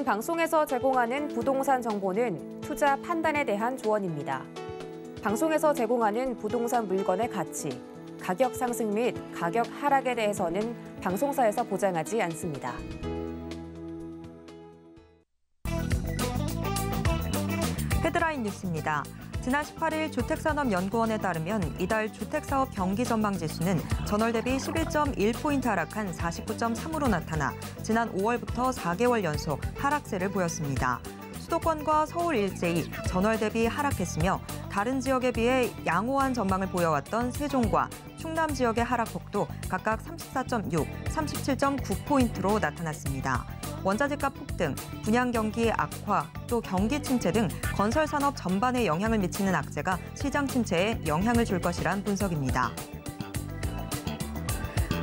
본 방송에서 제공하는 부동산 정보는 투자 판단에 대한 조언입니다. 방송에서 제공하는 부동산 물건의 가치, 가격 상승 및 가격 하락에 대해서는 방송사에서 보장하지 않습니다. 헤드라인 뉴스입니다. 지난 18일 주택산업연구원에 따르면 이달 주택사업 경기 전망 지수는 전월 대비 11.1포인트 하락한 49.3으로 나타나 지난 5월부터 4개월 연속 하락세를 보였습니다. 수도권과 서울 일제히 전월 대비 하락했으며 다른 지역에 비해 양호한 전망을 보여왔던 세종과 충남 지역의 하락폭도 각각 34.6, 37.9포인트로 나타났습니다. 원자재값 폭등, 분양 경기 악화, 또 경기 침체 등 건설 산업 전반에 영향을 미치는 악재가 시장 침체에 영향을 줄 것이란 분석입니다.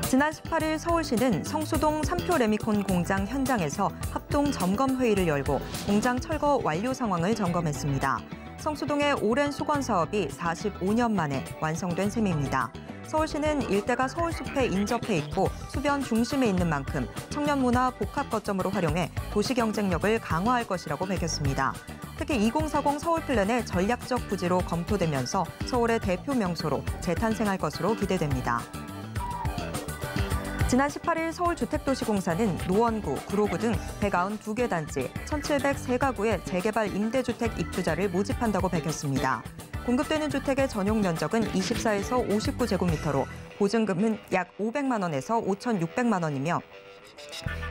지난 18일 서울시는 성수동 3표 레미콘 공장 현장에서 합동 점검 회의를 열고 공장 철거 완료 상황을 점검했습니다. 성수동의 오랜 수건 사업이 45년 만에 완성된 셈입니다. 서울시는 일대가 서울숲에 인접해 있고 수변 중심에 있는 만큼 청년문화 복합 거점으로 활용해 도시 경쟁력을 강화할 것이라고 밝혔습니다. 특히 2040 서울 플랜의 전략적 부지로 검토되면서 서울의 대표 명소로 재탄생할 것으로 기대됩니다. 지난 18일 서울주택도시공사는 노원구, 구로구 등 192개 단지 1,703가구의 재개발 임대주택 입주자를 모집한다고 밝혔습니다. 공급되는 주택의 전용 면적은 24에서 59제곱미터로 보증금은 약 500만 원에서 5,600만 원이며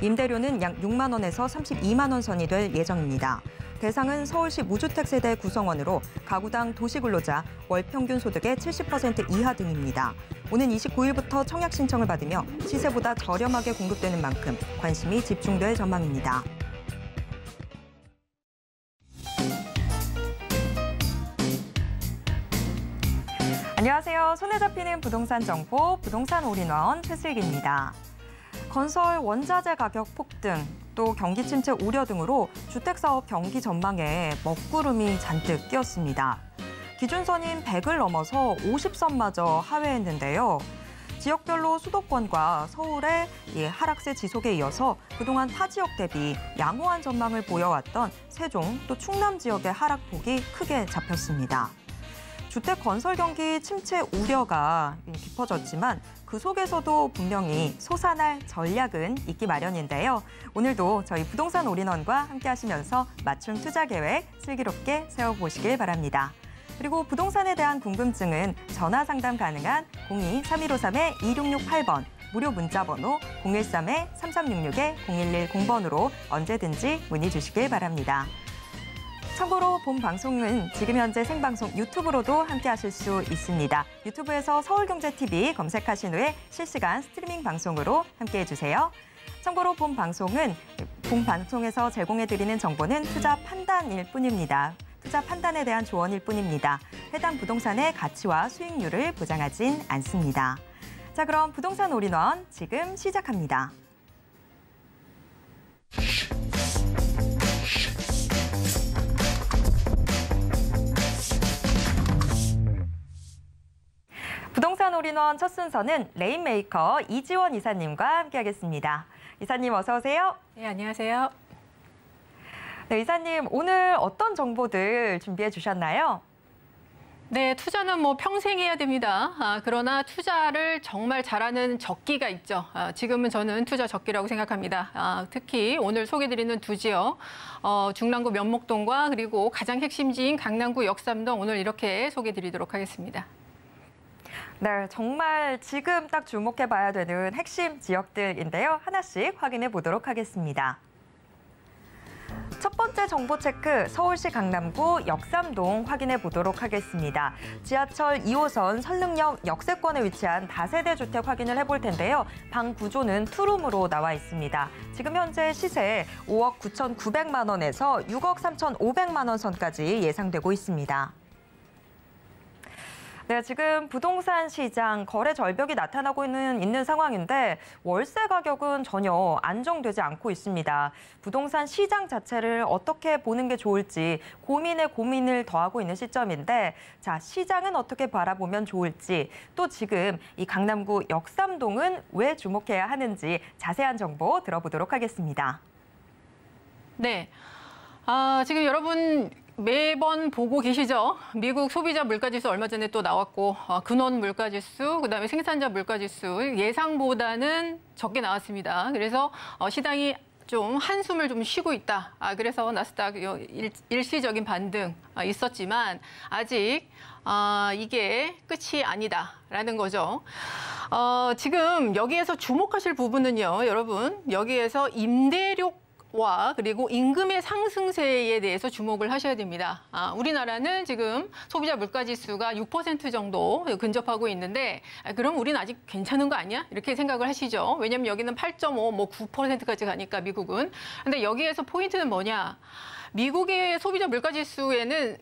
임대료는 약 6만 원에서 32만 원 선이 될 예정입니다. 대상은 서울시 무주택 세대 구성원으로 가구당 도시근로자, 월 평균 소득의 70% 이하 등입니다. 오는 29일부터 청약 신청을 받으며 시세보다 저렴하게 공급되는 만큼 관심이 집중될 전망입니다. 안녕하세요. 손에 잡히는 부동산 정보, 부동산 올인원 최슬기입니다. 건설 원자재 가격 폭등, 또 경기 침체 우려 등으로 주택사업 경기 전망에 먹구름이 잔뜩 끼었습니다. 기준선인 100을 넘어서 50선마저 하회했는데요. 지역별로 수도권과 서울의 하락세 지속에 이어서 그동안 타 지역 대비 양호한 전망을 보여왔던 세종 또 충남 지역의 하락폭이 크게 잡혔습니다. 주택 건설 경기 침체 우려가 깊어졌지만 그 속에서도 분명히 솟아날 전략은 있기 마련인데요. 오늘도 저희 부동산 올인원과 함께 하시면서 맞춤 투자 계획 슬기롭게 세워보시길 바랍니다. 그리고 부동산에 대한 궁금증은 전화 상담 가능한 02-3153-2668번, 무료 문자번호 013-3366-0110번으로 언제든지 문의 주시길 바랍니다. 참고로 본 방송은 지금 현재 생방송 유튜브로도 함께 하실 수 있습니다. 유튜브에서 서울경제TV 검색하신 후에 실시간 스트리밍 방송으로 함께 해주세요. 참고로 본 방송에서 제공해드리는 정보는 투자 판단일 뿐입니다. 투자 판단에 대한 조언일 뿐입니다. 해당 부동산의 가치와 수익률을 보장하진 않습니다. 자, 그럼 부동산 올인원 지금 시작합니다. 부동산 올인원 첫 순서는 레인메이커 이지원 이사님과 함께하겠습니다. 이사님 어서 오세요. 네, 안녕하세요. 네, 이사님 오늘 어떤 정보들 준비해 주셨나요? 네, 투자는 평생 해야 됩니다. 그러나 투자를 정말 잘하는 적기가 있죠. 지금은 저는 투자 적기라고 생각합니다. 특히 오늘 소개드리는 두 지역, 중랑구 면목동과 그리고 가장 핵심지인 강남구 역삼동 오늘 이렇게 소개드리도록 하겠습니다. 네, 정말 지금 딱 주목해봐야 되는 핵심 지역들인데요. 하나씩 확인해 보도록 하겠습니다. 첫 번째 정보 체크, 서울시 강남구 역삼동 확인해 보도록 하겠습니다. 지하철 2호선 설릉역 역세권에 위치한 다세대 주택 확인을 해볼 텐데요. 방 구조는 투룸으로 나와 있습니다. 지금 현재 시세 5억 9,900만 원에서 6억 3,500만 원 선까지 예상되고 있습니다. 네, 지금 부동산 시장 거래 절벽이 나타나고 있는 상황인데 월세 가격은 전혀 안정되지 않고 있습니다. 부동산 시장 자체를 어떻게 보는 게 좋을지 고민에 고민을 더하고 있는 시점인데 자, 시장은 어떻게 바라보면 좋을지 또 지금 이 강남구 역삼동은 왜 주목해야 하는지 자세한 정보 들어보도록 하겠습니다. 네. 지금 여러분 매번 보고 계시죠? 미국 소비자 물가지수 얼마 전에 또 나왔고 근원 물가지수, 그다음에 생산자 물가지수 예상보다는 적게 나왔습니다. 그래서 시장이 좀 한숨을 좀 쉬고 있다. 그래서 나스닥 일시적인 반등 있었지만 아직 이게 끝이 아니다라는 거죠. 지금 여기에서 주목하실 부분은요, 여러분 여기에서 임대료와 그리고 임금의 상승세에 대해서 주목을 하셔야 됩니다. 우리나라는 지금 소비자 물가지수가 6% 정도 근접하고 있는데 그럼 우리는 아직 괜찮은 거 아니야? 이렇게 생각을 하시죠. 왜냐하면 여기는 8.5, 뭐 9%까지 가니까 미국은. 근데 여기에서 포인트는 뭐냐? 미국의 소비자 물가지수에는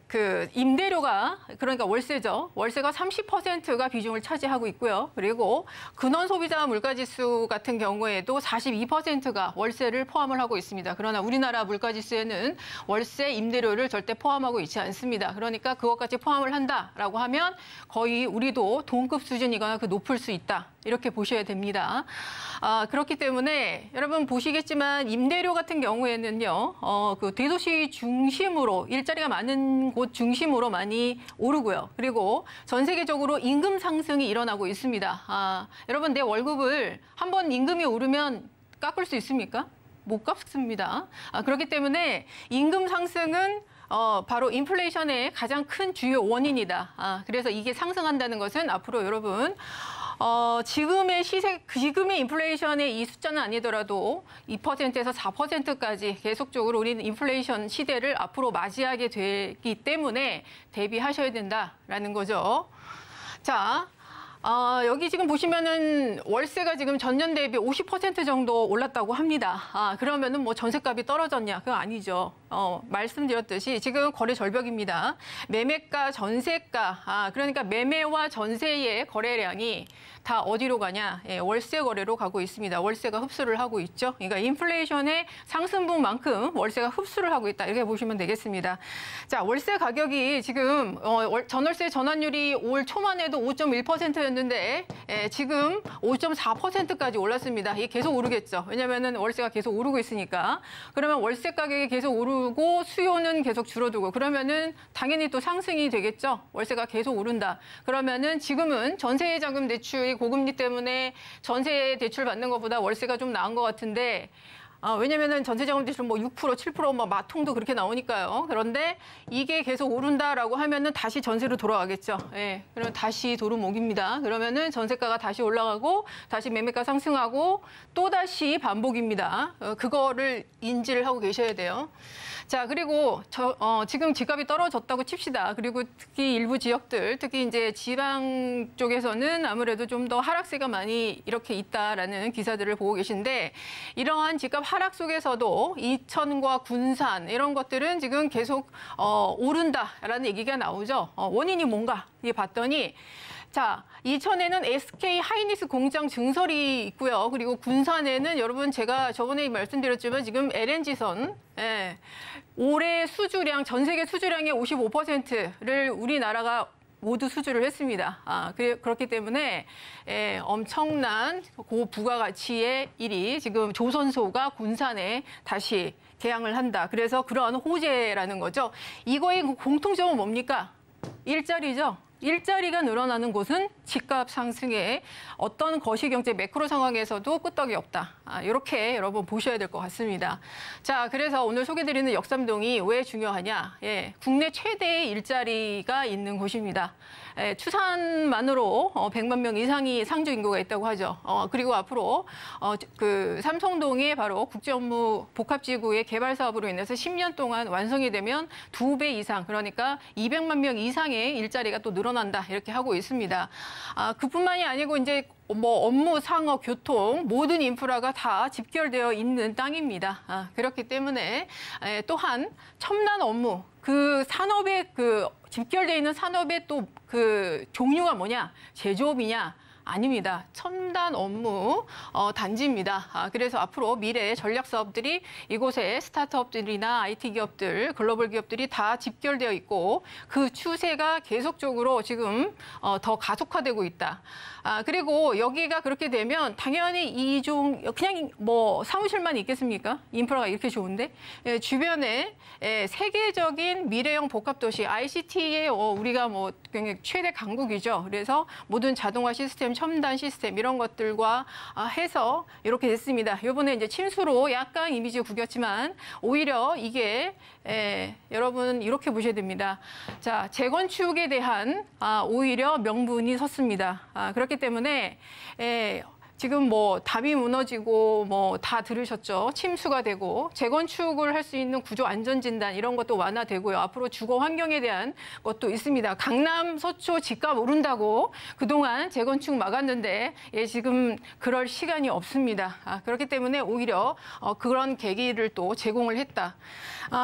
그 임대료가, 그러니까 월세죠. 월세가 30%가 비중을 차지하고 있고요. 그리고 근원 소비자 물가지수 같은 경우에도 42%가 월세를 포함을 하고 있습니다. 그러나 우리나라 물가지수에는 월세, 임대료를 절대 포함하고 있지 않습니다. 그러니까 그것까지 포함을 한다라고 하면 거의 우리도 동급 수준이거나 그 높을 수 있다. 이렇게 보셔야 됩니다. 그렇기 때문에 여러분 보시겠지만 임대료 같은 경우에는요, 그 대도시 중심으로 일자리가 많은 곳 중심으로 많이 오르고요. 그리고 전 세계적으로 임금 상승이 일어나고 있습니다. 여러분 내 월급을 한번 임금이 오르면 깎을 수 있습니까? 못 깎습니다. 그렇기 때문에 임금 상승은 바로 인플레이션의 가장 큰 주요 원인이다. 그래서 이게 상승한다는 것은 앞으로 여러분 지금의 지금의 인플레이션의 이 숫자는 아니더라도 2%에서 4%까지 계속적으로 우리는 인플레이션 시대를 앞으로 맞이하게 되기 때문에 대비하셔야 된다라는 거죠. 자, 여기 지금 보시면은 월세가 지금 전년 대비 50% 정도 올랐다고 합니다. 그러면은 뭐 전세값이 떨어졌냐? 그거 아니죠. 말씀드렸듯이 지금 거래 절벽입니다. 매매가, 전세가, 그러니까 매매와 전세의 거래량이 다 어디로 가냐? 월세 거래로 가고 있습니다. 월세가 흡수를 하고 있죠. 그러니까 인플레이션의 상승분만큼 월세가 흡수를 하고 있다. 이렇게 보시면 되겠습니다. 자, 월세 가격이 지금 전월세 전환율이 올 초만 해도 5.1%였는데 지금 5.4%까지 올랐습니다. 이게 계속 오르겠죠. 왜냐하면 월세가 계속 오르고 있으니까. 그러면 월세 가격이 계속 오르고 수요는 계속 줄어들고 그러면은 당연히 또 상승이 되겠죠. 월세가 계속 오른다. 그러면은 지금은 전세자금 대출이 고금리 때문에 전세 대출 받는 것보다 월세가 좀 나은 것 같은데 왜냐면은 전세자금 대출 뭐 6%, 7% 뭐 마통도 그렇게 나오니까요. 그런데 이게 계속 오른다라고 하면은 다시 전세로 돌아가겠죠. 예. 그러면 다시 도루묵입니다. 그러면은 전세가가 다시 올라가고 다시 매매가 상승하고 또 다시 반복입니다. 그거를 인지를 하고 계셔야 돼요. 자, 그리고 지금 집값이 떨어졌다고 칩시다. 그리고 특히 일부 지역들, 특히 이제 지방 쪽에서는 아무래도 좀 더 하락세가 많이 이렇게 있다라는 기사들을 보고 계신데 이러한 집값 하락 속에서도 이천과 군산 이런 것들은 지금 계속 오른다라는 얘기가 나오죠. 원인이 뭔가 이게 봤더니 자, 이천에는 SK 하이닉스 공장 증설이 있고요. 그리고 군산에는 여러분 제가 저번에 말씀드렸지만 지금 LNG선 올해 수주량, 전 세계 수주량의 55%를 우리나라가 모두 수주를 했습니다. 그렇기 때문에 엄청난 고부가가치의 일이 지금 조선소가 군산에 다시 개항을 한다. 그래서 그러한 호재라는 거죠. 이거의 공통점은 뭡니까? 일자리죠. 일자리가 늘어나는 곳은 집값 상승에 어떤 거시경제 매크로 상황에서도 끄떡이 없다. 이렇게 여러분 보셔야 될 것 같습니다. 자, 그래서 오늘 소개드리는 역삼동이 왜 중요하냐? 국내 최대의 일자리가 있는 곳입니다. 추산만으로 100만 명 이상이 상주 인구가 있다고 하죠. 그리고 앞으로 그 삼성동에 바로 국제업무 복합지구의 개발 사업으로 인해서 10년 동안 완성이 되면 2배 이상, 그러니까 200만 명 이상의 일자리가 또 늘어난다 이렇게 하고 있습니다. 그뿐만이 아니고 이제 뭐 업무, 상업, 교통 모든 인프라가 다 집결되어 있는 땅입니다. 그렇기 때문에 또한 첨단 업무, 그 산업의 그 집결되어 있는 산업의 또 그 종류가 뭐냐? 제조업이냐? 아닙니다. 첨단 업무 단지입니다. 그래서 앞으로 미래 전략 사업들이 이곳에 스타트업들이나 IT 기업들, 글로벌 기업들이 다 집결되어 있고 그 추세가 계속적으로 지금 더 가속화되고 있다. 그리고 여기가 그렇게 되면 당연히 이종 그냥 뭐 사무실만 있겠습니까? 인프라가 이렇게 좋은데 주변에 세계적인 미래형 복합도시 ICT에 우리가 뭐 굉장히 최대 강국이죠. 그래서 모든 자동화 시스템, 첨단 시스템 이런 것들과 해서 이렇게 됐습니다. 이번에 이제 침수로 약간 이미지 구겼지만 오히려 이게 여러분 이렇게 보셔야 됩니다. 자, 재건축에 대한 오히려 명분이 섰습니다. 그렇기 때문에 지금 뭐 담이 무너지고 뭐 다 들으셨죠. 침수가 되고 재건축을 할 수 있는 구조 안전 진단 이런 것도 완화되고요. 앞으로 주거 환경에 대한 것도 있습니다. 강남 서초 집값 오른다고 그동안 재건축 막았는데 지금 그럴 시간이 없습니다. 그렇기 때문에 오히려 그런 계기를 또 제공을 했다.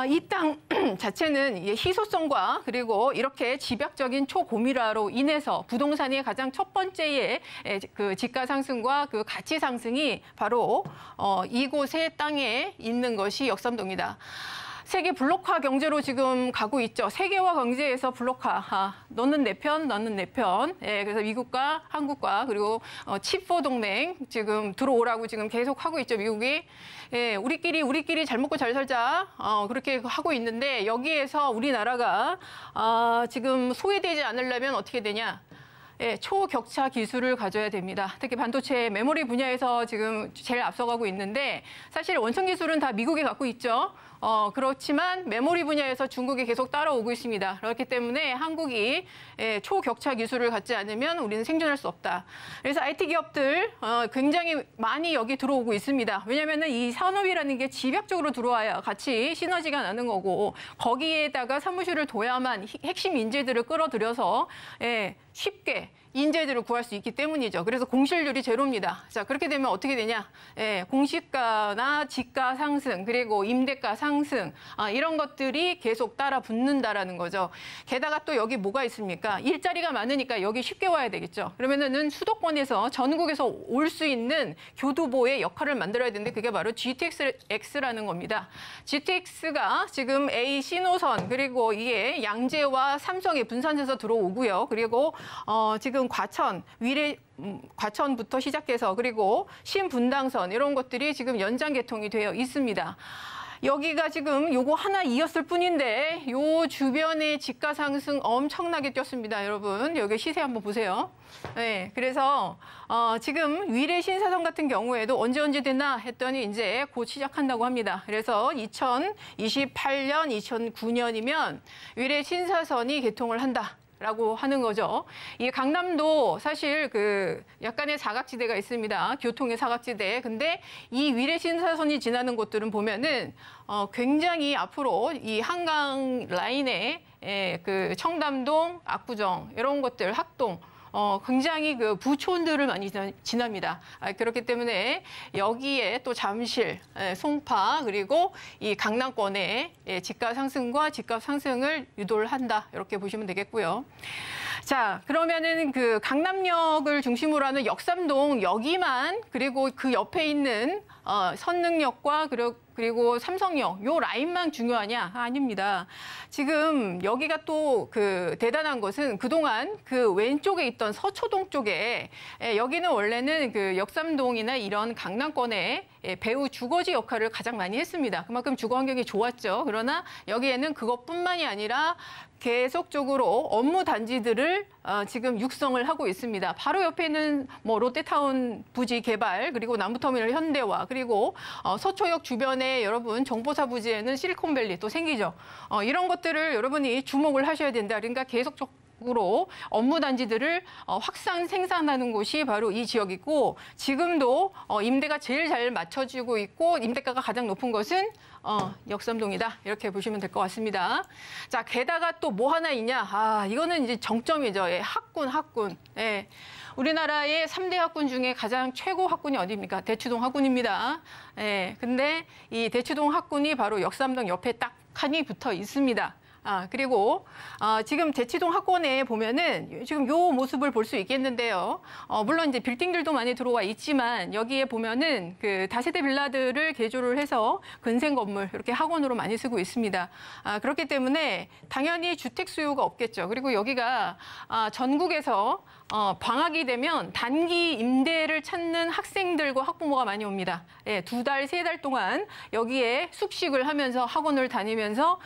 이 땅 자체는 희소성과 그리고 이렇게 집약적인 초고밀화로 인해서 부동산의 가장 첫 번째의 그 집가 상승과 그 가치 상승이 바로 이곳의 땅에 있는 것이 역삼동이다. 세계 블록화 경제로 지금 가고 있죠. 세계화 경제에서 블록화. 너는 내 편, 너는 내 편. 그래서 미국과 한국과 그리고 칩4 동맹 지금 들어오라고 지금 계속 하고 있죠. 미국이. 우리끼리 잘 먹고 잘 살자. 그렇게 하고 있는데 여기에서 우리나라가 지금 소외되지 않으려면 어떻게 되냐? 초격차 기술을 가져야 됩니다. 특히 반도체 메모리 분야에서 지금 제일 앞서가고 있는데 사실 원천 기술은 다 미국이 갖고 있죠. 그렇지만 메모리 분야에서 중국이 계속 따라오고 있습니다. 그렇기 때문에 한국이 초격차 기술을 갖지 않으면 우리는 생존할 수 없다. 그래서 IT 기업들 굉장히 많이 여기 들어오고 있습니다. 왜냐하면 이 산업이라는 게 집약적으로 들어와야 같이 시너지가 나는 거고 거기에다가 사무실을 둬야만 핵심 인재들을 끌어들여서 쉽게 인재들을 구할 수 있기 때문이죠. 그래서 공실률이 제로입니다. 자, 그렇게 되면 어떻게 되냐? 공시가나 지가 상승, 그리고 임대가 상승, 이런 것들이 계속 따라 붙는다라는 거죠. 게다가 또 여기 뭐가 있습니까? 일자리가 많으니까 여기 쉽게 와야 되겠죠. 그러면은 수도권에서 전국에서 올 수 있는 교두보의 역할을 만들어야 되는데 그게 바로 GTX라는 겁니다. GTX가 지금 A 신호선, 그리고 이게 양재와 삼성에 분산돼서 들어오고요. 그리고 지금 과천, 과천부터 시작해서 그리고 신분당선 이런 것들이 지금 연장 개통이 되어 있습니다. 여기가 지금 요거 하나 이었을 뿐인데 요 주변의 집가 상승 엄청나게 뛰었습니다, 여러분. 여기 시세 한번 보세요. 그래서 지금 위례 신사선 같은 경우에도 언제 되나 했더니 이제 곧 시작한다고 합니다. 그래서 2028년, 2009년이면 위례 신사선이 개통을 한다. 라고 하는 거죠. 이 강남도 사실 그 약간의 사각지대가 있습니다. 교통의 사각지대. 근데 이 위례 신사선이 지나는 곳들은 보면은 굉장히 앞으로 이 한강 라인에 그 청담동, 압구정 이런 것들, 학동 굉장히 그 부촌들을 많이 지납니다. 그렇기 때문에 여기에 또 잠실, 송파 그리고 이 강남권의 집가 상승과 집값 상승을 유도를 한다. 이렇게 보시면 되겠고요. 자, 그러면은 그 강남역을 중심으로 하는 역삼동 여기만 그리고 그 옆에 있는 선능역과 그리고 삼성역 요 라인만 중요하냐? 아닙니다. 지금 여기가 또 그 대단한 것은 그동안 그 왼쪽에 있던 서초동 쪽에 여기는 원래는 그 역삼동이나 이런 강남권의 배후 주거지 역할을 가장 많이 했습니다. 그만큼 주거 환경이 좋았죠. 그러나 여기에는 그것뿐만이 아니라 계속적으로 업무 단지들을 지금 육성을 하고 있습니다. 바로 옆에는 뭐 롯데타운 부지 개발, 그리고 남부터미널 현대화, 그리고 서초역 주변에 여러분 정보사 부지에는 실리콘밸리 또 생기죠. 이런 것들을 여러분이 주목을 하셔야 된다. 그러니까 계속적으로 업무 단지들을 확산 생산하는 곳이 바로 이 지역이고 지금도 임대가 제일 잘 맞춰지고 있고 임대가가 가장 높은 것은 역삼동이다. 이렇게 보시면 될 것 같습니다. 자, 게다가 또 뭐 하나 있냐? 이거는 이제 정점이죠. 학군. 우리나라의 3대 학군 중에 가장 최고 학군이 어디입니까? 대추동 학군입니다. 근데 이 대추동 학군이 바로 역삼동 옆에 딱 칸이 붙어 있습니다. 그리고 지금 대치동 학원에 보면은 지금 요 모습을 볼 수 있겠는데요. 물론 이제 빌딩들도 많이 들어와 있지만 여기에 보면은 그 다세대 빌라들을 개조를 해서 근생 건물 이렇게 학원으로 많이 쓰고 있습니다. 그렇기 때문에 당연히 주택 수요가 없겠죠. 그리고 여기가 전국에서 방학이 되면 단기 임대를 찾는 학생들과 학부모가 많이 옵니다. 예, 2달, 3달 동안 여기에 숙식을 하면서 학원을 다니면서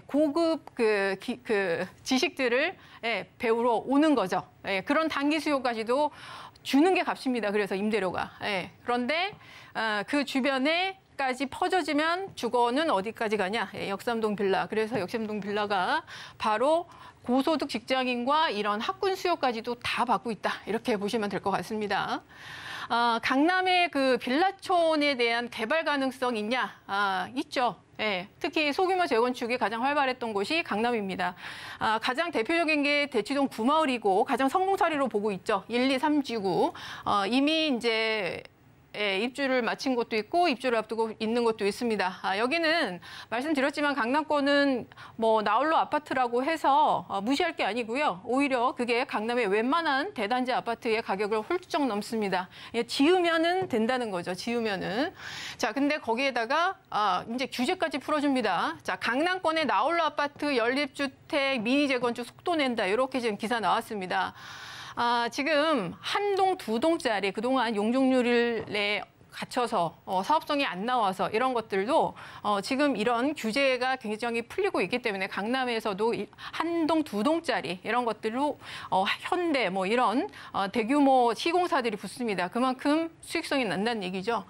고급 그 지식들을 배우러 오는 거죠. 그런 단기 수요까지도 주는 게 값입니다. 그래서 임대료가. 그런데 그 주변에까지 퍼져지면 주거는 어디까지 가냐? 역삼동 빌라. 그래서 역삼동 빌라가 바로 고소득 직장인과 이런 학군 수요까지도 다 받고 있다. 이렇게 보시면 될 것 같습니다. 강남의 그 빌라촌에 대한 개발 가능성 있냐? 있죠. 특히 소규모 재건축이 가장 활발했던 곳이 강남입니다. 가장 대표적인 게 대치동 구마을이고 가장 성공사례로 보고 있죠. 1, 2, 3지구. 이미 이제 입주를 마친 곳도 있고 입주를 앞두고 있는 곳도 있습니다. 여기는 말씀드렸지만 강남권은 뭐 나홀로 아파트라고 해서 무시할 게 아니고요. 오히려 그게 강남의 웬만한 대단지 아파트의 가격을 훌쩍 넘습니다. 지으면은 된다는 거죠. 지으면은. 자, 근데 거기에다가 이제 규제까지 풀어줍니다. 자, 강남권의 나홀로 아파트 연립주택 미니 재건축 속도 낸다. 이렇게 지금 기사 나왔습니다. 지금 한 동, 2동짜리 그동안 용적률에 갇혀서 사업성이 안 나와서 이런 것들도 지금 이런 규제가 굉장히 풀리고 있기 때문에 강남에서도 한 동, 2동짜리 이런 것들로 현대 뭐 이런 대규모 시공사들이 붙습니다. 그만큼 수익성이 난다는 얘기죠.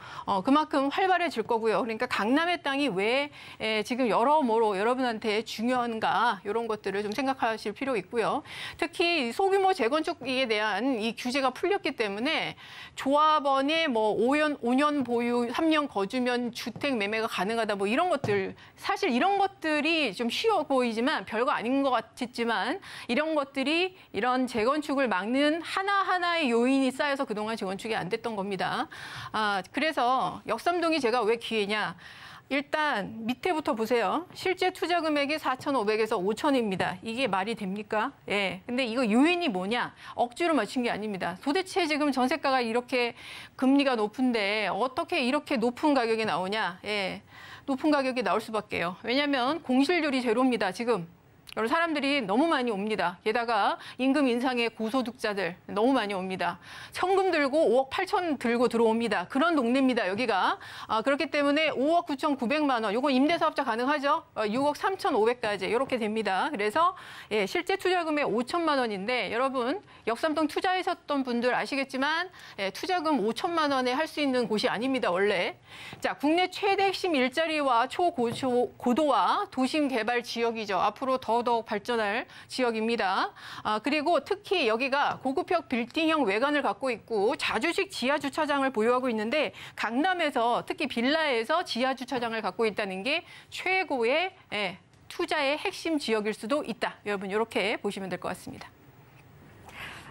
그만큼 활발해질 거고요. 그러니까 강남의 땅이 왜 지금 여러모로 여러분한테 중요한가 이런 것들을 좀 생각하실 필요 있고요. 특히 소규모 재건축에 대한 이 규제가 풀렸기 때문에 조합원의 뭐 5년 보유, 3년 거주면 주택 매매가 가능하다 뭐 이런 것들 사실 이런 것들이 좀 쉬워 보이지만 별거 아닌 것 같지만 이런 것들이 이런 재건축을 막는 하나하나의 요인이 쌓여서 그동안 재건축이 안 됐던 겁니다. 그래서 역삼동이 제가 왜 기회냐. 일단 밑에부터 보세요. 실제 투자 금액이 4,500에서 5,000입니다. 이게 말이 됩니까? 근데 이거 요인이 뭐냐? 억지로 맞춘 게 아닙니다. 도대체 지금 전세가가 이렇게 금리가 높은데 어떻게 이렇게 높은 가격이 나오냐? 높은 가격이 나올 수밖에요. 왜냐하면 공실률이 제로입니다. 지금. 사람들이 너무 많이 옵니다. 게다가 임금 인상의 고소득자들 너무 많이 옵니다. 현금 들고 5억 8천 들고 들어옵니다. 그런 동네입니다. 여기가. 그렇기 때문에 5억 9,900만 원. 이거 임대사업자 가능하죠? 6억 3,500까지 이렇게 됩니다. 그래서 실제 투자금의 5천만 원인데 여러분 역삼동 투자하셨던 분들 아시겠지만 투자금 5천만 원에 할 수 있는 곳이 아닙니다. 원래. 자, 국내 최대 핵심 일자리와 초고도화 도심 개발 지역이죠. 앞으로 더더욱 발전할 지역입니다. 그리고 특히 여기가 고급형 빌딩형 외관을 갖고 있고 자주식 지하 주차장을 보유하고 있는데 강남에서 특히 빌라에서 지하 주차장을 갖고 있다는 게 최고의 투자의 핵심 지역일 수도 있다. 여러분 이렇게 보시면 될 것 같습니다.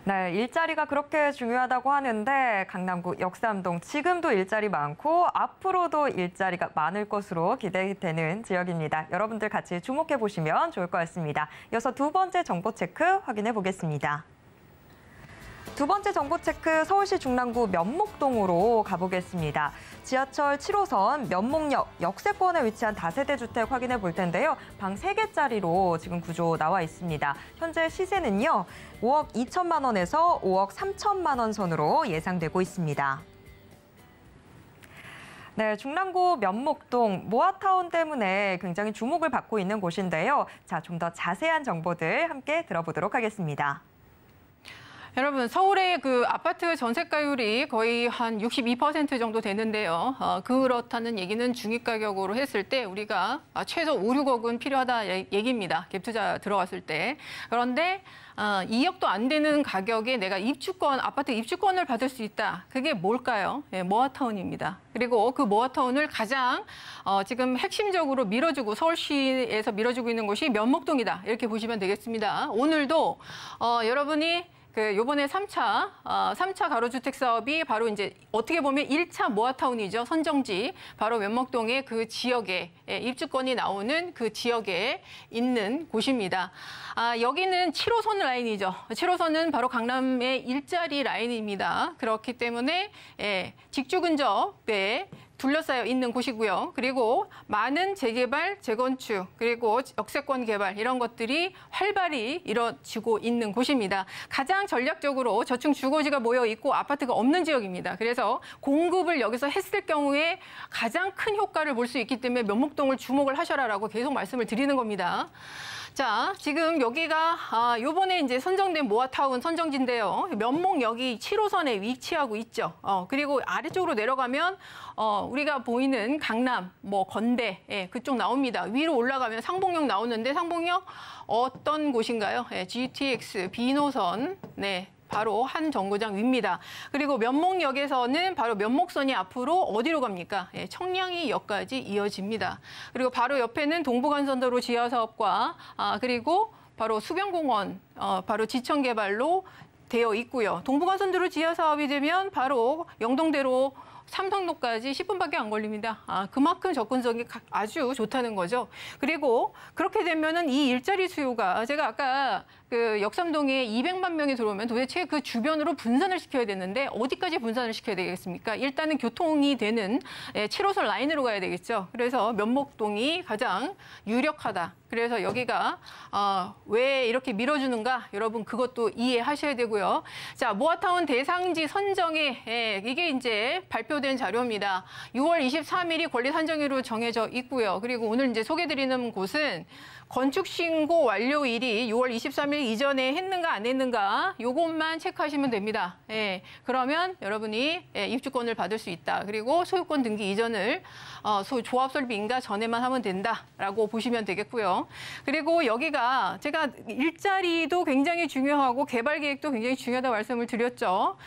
네, 일자리가 그렇게 중요하다고 하는데 강남구 역삼동 지금도 일자리 많고 앞으로도 일자리가 많을 것으로 기대되는 지역입니다. 여러분들 같이 주목해 보시면 좋을 것 같습니다. 이어서 두 번째 정보 체크 확인해 보겠습니다. 두 번째 정보 체크 서울시 중랑구 면목동으로 가보겠습니다. 지하철 7호선 면목역 역세권에 위치한 다세대 주택 확인해 볼 텐데요. 방 3개짜리로 지금 구조 나와 있습니다. 현재 시세는요. 5억 2천만 원에서 5억 3천만 원 선으로 예상되고 있습니다. 네, 중랑구 면목동 모아타운 때문에 굉장히 주목을 받고 있는 곳인데요. 자, 좀 더 자세한 정보들 함께 들어보도록 하겠습니다. 여러분, 서울의 그 아파트 전세가율이 거의 한 62% 정도 되는데요. 그렇다는 얘기는 중위가격으로 했을 때 우리가 최소 5, 6억은 필요하다 얘기입니다. 갭투자 들어갔을 때. 그런데 2억도 안 되는 가격에 내가 아파트 입주권을 받을 수 있다. 그게 뭘까요? 모아타운입니다. 그리고 그 모아타운을 가장 지금 핵심적으로 밀어주고 서울시에서 밀어주고 있는 곳이 면목동이다. 이렇게 보시면 되겠습니다. 오늘도 여러분이 요번에 3차 가로주택 사업이 바로 이제 어떻게 보면 1차 모아타운이죠. 선정지. 바로 면목동의 그 지역에 입주권이 나오는 그 지역에 있는 곳입니다. 여기는 7호선 라인이죠. 7호선은 바로 강남의 일자리 라인입니다. 그렇기 때문에 직주 근접에 둘러싸여 있는 곳이고요. 그리고 많은 재개발, 재건축, 그리고 역세권 개발 이런 것들이 활발히 이뤄지고 있는 곳입니다. 가장 전략적으로 저층 주거지가 모여 있고 아파트가 없는 지역입니다. 그래서 공급을 여기서 했을 경우에 가장 큰 효과를 볼 수 있기 때문에 면목동을 주목을 하셔라라고 계속 말씀을 드리는 겁니다. 자, 지금 여기가 요번에 이제 선정된 모아타운 선정지인데요. 면목역이 7호선에 위치하고 있죠. 그리고 아래쪽으로 내려가면 우리가 보이는 강남, 건대 그쪽 나옵니다. 위로 올라가면 상봉역 나오는데 상봉역 어떤 곳인가요? GTX B노선. 바로 한 정거장 위입니다. 그리고 면목역에서는 바로 면목선이 앞으로 어디로 갑니까? 청량리역까지 이어집니다. 그리고 바로 옆에는 동부간선도로 지하사업과 그리고 바로 수변공원, 바로 지천개발로 되어 있고요. 동부간선도로 지하사업이 되면 바로 영동대로 삼성로까지 10분밖에 안 걸립니다. 그만큼 접근성이 아주 좋다는 거죠. 그리고 그렇게 되면은 이 일자리 수요가 제가 아까 그 역삼동에 200만 명이 들어오면 도대체 그 주변으로 분산을 시켜야 되는데 어디까지 분산을 시켜야 되겠습니까? 일단은 교통이 되는 7호선 라인으로 가야 되겠죠. 그래서 면목동이 가장 유력하다. 그래서 여기가 왜 이렇게 밀어주는가? 여러분 그것도 이해하셔야 되고요. 자, 모아타운 대상지 선정에 이게 이제 발표된 자료입니다. 6월 23일이 권리 산정일로 정해져 있고요. 그리고 오늘 이제 소개드리는 곳은 건축 신고 완료일이 6월 23일 이전에 했는가 안 했는가 요것만 체크하시면 됩니다. 그러면 여러분이 입주권을 받을 수 있다. 그리고 소유권 등기 이전을 조합 설립 인가 전에만 하면 된다라고 보시면 되겠고요. 그리고 여기가 제가 일자리도 굉장히 중요하고 개발 계획도 굉장히 중요하다고 말씀을 드렸죠.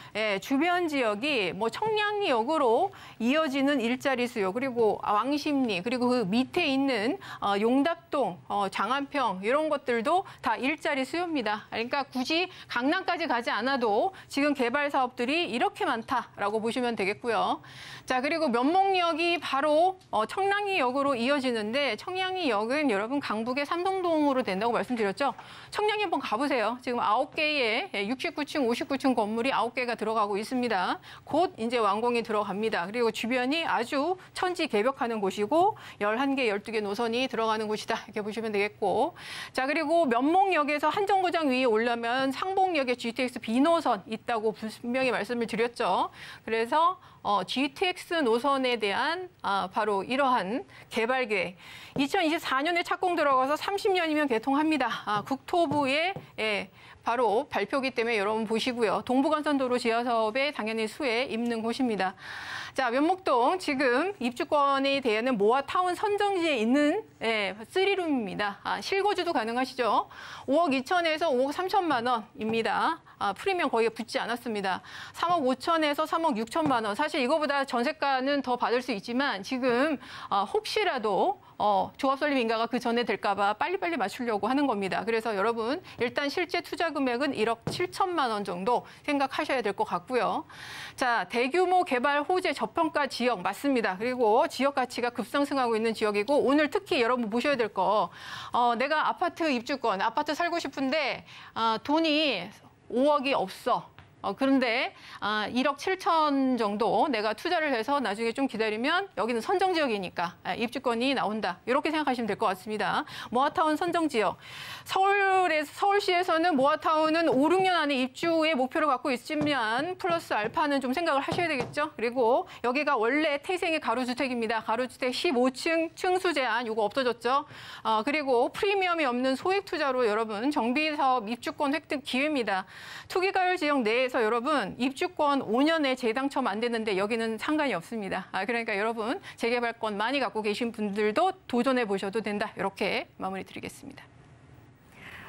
주변 지역이 청량리역으로 이어지는 일자리 수요, 그리고 왕십리, 그리고 그 밑에 있는 용답동, 장안평 이런 것들도 다 일자리 수요입니다. 그러니까 굳이 강남까지 가지 않아도 지금 개발 사업들이 이렇게 많다라고 보시면 되겠고요. 자, 그리고 면목역이 바로 청량리역으로 이어지는데 청량리역은 여러분 강북의 삼성동으로 된다고 말씀드렸죠. 청량리 한번 가보세요. 지금 9개의 69층, 59층 건물이 9개가 들어가고 있습니다. 곧 이제 완공이 들어갑니다. 그리고 주변이 아주 천지개벽하는 곳이고 11개, 12개 노선이 들어가는 곳이다. 이렇게 보시면 되겠고. 자, 그리고 면목역에서 한 정거장 위에 올라면 상봉역에 GTX B노선 있다고 분명히 말씀을 드렸죠. 그래서 GTX 노선에 대한 바로 이러한 개발 계획. 2024년에 착공 들어가서 30년이면 개통합니다. 국토부의 바로 발표기 때문에 여러분 보시고요. 동부간선도로 지하사업에 당연히 수혜 입는 곳입니다. 자, 면목동 지금 입주권에 대한 모아타운 선정지에 있는 3룸입니다. 실거주도 가능하시죠. 5억 2천에서 5억 3천만 원입니다. 프리미엄 거의 붙지 않았습니다. 3억 5천에서 3억 6천만 원. 사실 이거보다 전세가는 더 받을 수 있지만 지금 혹시라도 조합 설립 인가가 그 전에 될까 봐 빨리빨리 맞추려고 하는 겁니다. 그래서 여러분 일단 실제 투자 금액은 1억 7천만 원 정도 생각하셔야 될 것 같고요. 자, 대규모 개발 호재 저평가 지역 맞습니다. 그리고 지역 가치가 급상승하고 있는 지역이고 오늘 특히 여러분 보셔야 될 거 내가 아파트 입주권, 아파트 살고 싶은데 돈이 5억이 없어. 그런데 1억 7천 정도 내가 투자를 해서 나중에 좀 기다리면 여기는 선정지역이니까 입주권이 나온다. 이렇게 생각하시면 될 것 같습니다. 모아타운 선정지역. 서울시에서는 모아타운은 5, 6년 안에 입주의 목표를 갖고 있지만 플러스 알파는 좀 생각을 하셔야 되겠죠. 그리고 여기가 원래 태생의 가로주택입니다. 가로주택 15층 층수 제한 이거 없어졌죠. 그리고 프리미엄이 없는 소액 투자로 여러분 정비사업 입주권 획득 기회입니다. 투기가율 지역 내에서 여러분 입주권 5년에 재당첨 안 되는데 여기는 상관이 없습니다. 그러니까 여러분 재개발권 많이 갖고 계신 분들도 도전해 보셔도 된다. 이렇게 마무리 드리겠습니다.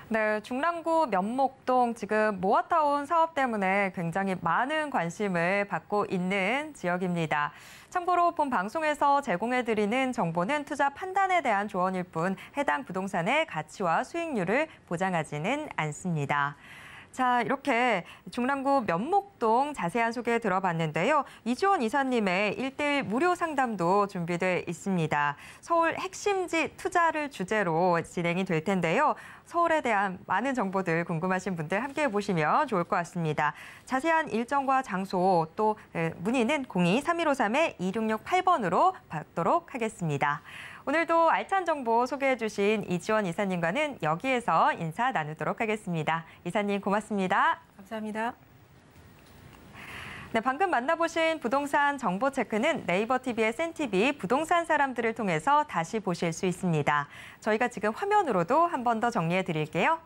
네, 중랑구 면목동 지금 모아타운 사업 때문에 굉장히 많은 관심을 받고 있는 지역입니다. 참고로 본 방송에서 제공해드리는 정보는 투자 판단에 대한 조언일 뿐 해당 부동산의 가치와 수익률을 보장하지는 않습니다. 자, 이렇게 중랑구 면목동 자세한 소개 들어봤는데요. 이지원 이사님의 1:1 무료 상담도 준비돼 있습니다. 서울 핵심지 투자를 주제로 진행이 될 텐데요. 서울에 대한 많은 정보들 궁금하신 분들 함께해 보시면 좋을 것 같습니다. 자세한 일정과 장소 또 문의는 02-3153-2668번으로 받도록 하겠습니다. 오늘도 알찬 정보 소개해 주신 이지원 이사님과는 여기에서 인사 나누도록 하겠습니다. 이사님 고맙습니다. 감사합니다. 네, 방금 만나보신 부동산 정보 체크는 네이버 TV의 센TV 부동산 사람들을 통해서 다시 보실 수 있습니다. 저희가 지금 화면으로도 한 번 더 정리해 드릴게요.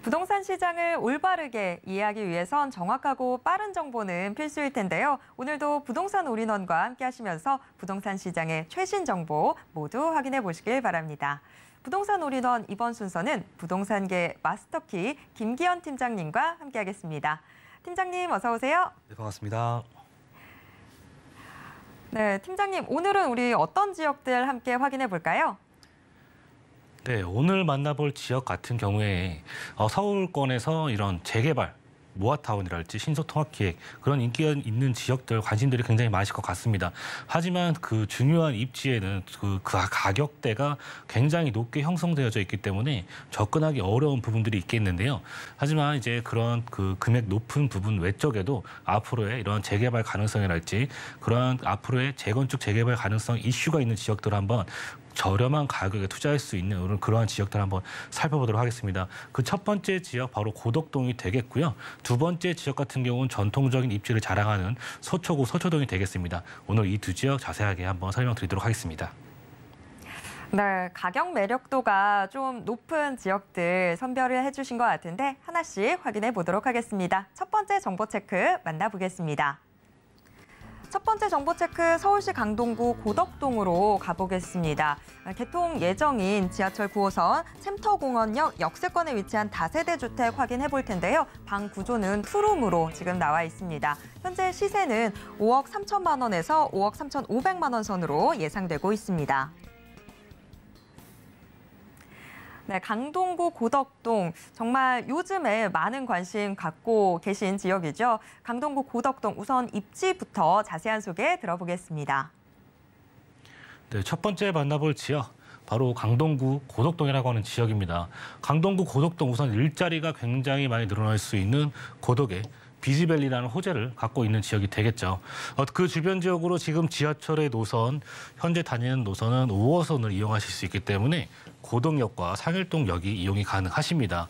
부동산 시장을 올바르게 이해하기 위해선 정확하고 빠른 정보는 필수일 텐데요. 오늘도 부동산 올인원과 함께 하시면서 부동산 시장의 최신 정보 모두 확인해 보시길 바랍니다. 부동산 올인원 이번 순서는 부동산계 마스터키 김기현 팀장님과 함께하겠습니다. 팀장님 어서 오세요. 네, 반갑습니다. 네, 팀장님 오늘은 우리 어떤 지역들 함께 확인해 볼까요? 네, 오늘 만나볼 지역 같은 경우에 서울권에서 이런 재개발, 모아타운이랄지 신속통합기획 그런 인기가 있는 지역들 관심들이 굉장히 많으실 것 같습니다. 하지만 그 중요한 입지에는 그 가격대가 굉장히 높게 형성되어져 있기 때문에 접근하기 어려운 부분들이 있겠는데요. 하지만 이제 그런 그 금액 높은 부분 외적에도 앞으로의 이런 재개발 가능성이랄지 그런 앞으로의 재건축 재개발 가능성 이슈가 있는 지역들을 한번 저렴한 가격에 투자할 수 있는 그러한 지역들 한번 살펴보도록 하겠습니다. 그 첫 번째 지역 바로 고덕동이 되겠고요. 두 번째 지역 같은 경우는 전통적인 입지를 자랑하는 서초구 서초동이 되겠습니다. 오늘 이 두 지역 자세하게 한번 설명드리도록 하겠습니다. 네, 가격 매력도가 좀 높은 지역들 선별을 해주신 것 같은데 하나씩 확인해 보도록 하겠습니다. 첫 번째 정보 체크 만나보겠습니다. 첫 번째 정보 체크 서울시 강동구 고덕동으로 가보겠습니다. 개통 예정인 지하철 9호선 샘터공원역 역세권에 위치한 다세대 주택 확인해 볼 텐데요. 방 구조는 투룸으로 지금 나와 있습니다. 현재 시세는 5억 3천만 원에서 5억 3,500만 원 선으로 예상되고 있습니다. 네, 강동구 고덕동 정말 요즘에 많은 관심 갖고 계신 지역이죠. 강동구 고덕동 우선 입지부터 자세한 소개 들어보겠습니다. 네, 첫 번째 만나볼 지역 바로 강동구 고덕동이라고 하는 지역입니다. 강동구 고덕동 우선 일자리가 굉장히 많이 늘어날 수 있는 고덕의 비즈밸리라는 호재를 갖고 있는 지역이 되겠죠. 그 주변 지역으로 지금 지하철의 노선, 현재 다니는 노선은 5호선을 이용하실 수 있기 때문에 고덕역과 상일동역이 이용이 가능하십니다.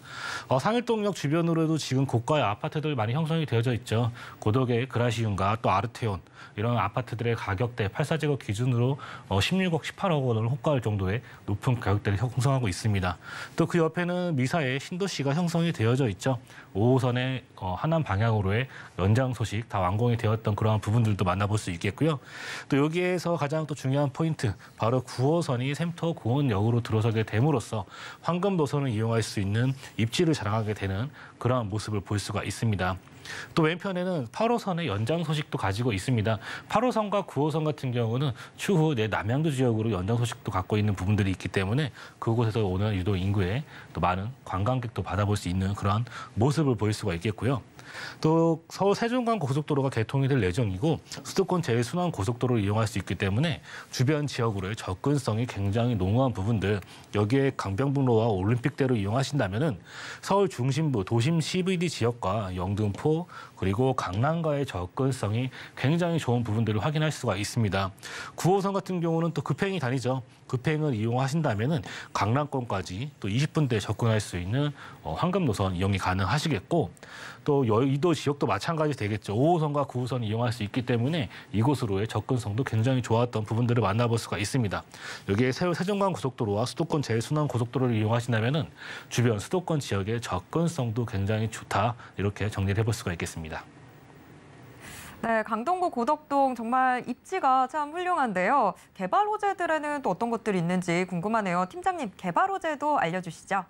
상일동역 주변으로도 지금 고가의 아파트들 많이 형성이 되어져 있죠. 고덕의 그라시움과 또 아르테온 이런 아파트들의 가격대 8사제곱 기준으로 16억, 18억 원을 호가할 정도의 높은 가격대를 형성하고 있습니다. 또 그 옆에는 미사의 신도시가 형성이 되어져 있죠. 5호선의 하남 방향으로 고속도로의 연장 소식 다 완공이 되었던 그러한 부분들도 만나볼 수 있겠고요. 또 여기에서 가장 또 중요한 포인트, 바로 9호선이 샘터 공원역으로 들어서게 됨으로써 황금 노선을 이용할 수 있는 입지를 자랑하게 되는 그러한 모습을 볼 수가 있습니다. 또 왼편에는 8호선의 연장 소식도 가지고 있습니다. 8호선과 9호선 같은 경우는 추후 내 남양주 지역으로 연장 소식도 갖고 있는 부분들이 있기 때문에 그곳에서 오는 유도 인구에 또 많은 관광객도 받아볼 수 있는 그런 모습을 보일 수가 있겠고요. 또 서울 세종간 고속도로가 개통이 될 예정이고 수도권 제1순환 고속도로를 이용할 수 있기 때문에 주변 지역으로의 접근성이 굉장히 농후한 부분들, 여기에 강변북로와 올림픽대로 이용하신다면은 서울 중심부 도심 CBD 지역과 영등포 그리고 강남과의 접근성이 굉장히 좋은 부분들을 확인할 수가 있습니다. 9호선 같은 경우는 또 급행이 다니죠. 급행을 이용하신다면은 강남권까지 또 20분대에 접근할 수 있는 황금 노선 이용이 가능하시겠고, 또 여의도 지역도 마찬가지 되겠죠. 5호선과 9호선 이용할 수 있기 때문에 이곳으로의 접근성도 굉장히 좋았던 부분들을 만나볼 수가 있습니다. 여기에 서울 세종간 고속도로와 수도권 제1순환 고속도로를 이용하신다면은 주변 수도권 지역의 접근성도 굉장히 좋다, 이렇게 정리를 해볼 수가 있겠습니다. 네, 강동구 고덕동 정말 입지가 참 훌륭한데요. 개발 호재들에는 또 어떤 것들이 있는지 궁금하네요. 팀장님, 개발 호재도 알려주시죠.